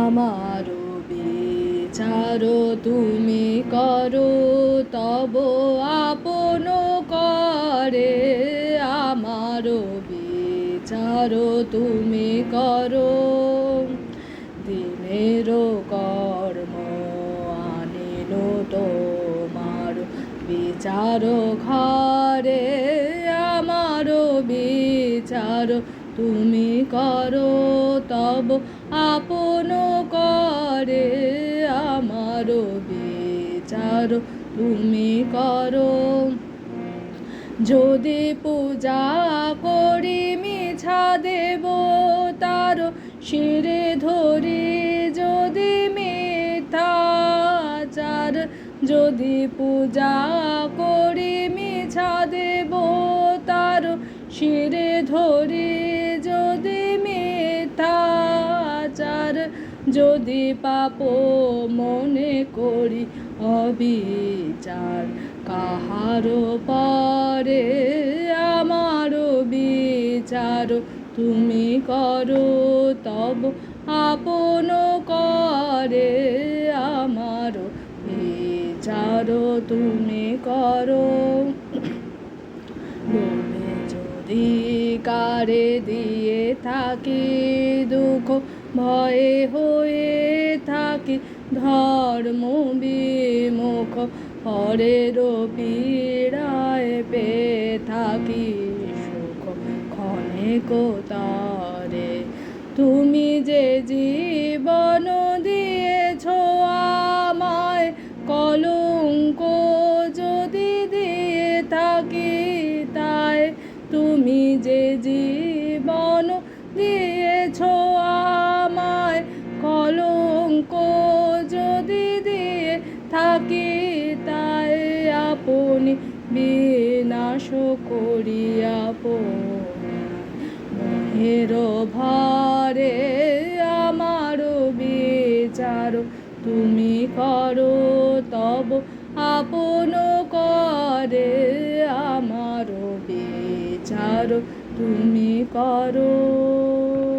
আমারও বিচার তুমি করো, তব আপন করে। আমারও বিচার তুমি করো, দিনের কর্ম আনিল তোমার বিচার ঘরে। আমারও বিচার তুমি করো, তব আপন করে। আমারও বিচার তুমি করো। যদি পূজা করি মিছা দেবতার শিরে ধরি, যদি মিথ্যাচার। যদি পূজা করি মিছা দেবতার শিরে ধরি, যদি মিথ্যাচার। যদি পাপ মনে করি অবিচার কাহার পরে। আমারও বিচার তুমি করো, তব আপন করে। আমারও বিচার তুমি করো। লোভে যদি কারে দিয়ে থাকি দুঃখ, ভয়ে হয়ে থাকি ধর্ম বিমুখ। পরের পীড়ায় পেয়ে থাকি সুখ ক্ষণিক তরে। তুমি যে জীবন দিয়েছ আমায়, কলঙ্ক যদি দিয়ে থাকি তাই। তুমি যে জীবন দিয়েছ আমায়, কলঙ্ক যদি দিয়ে থাকি তাই। আপনি বিনাশ করিয়া মোহের ভরে। আমারও বিচার তুমি করো, তব আপন করে। আমারও বিচার তুমি করো।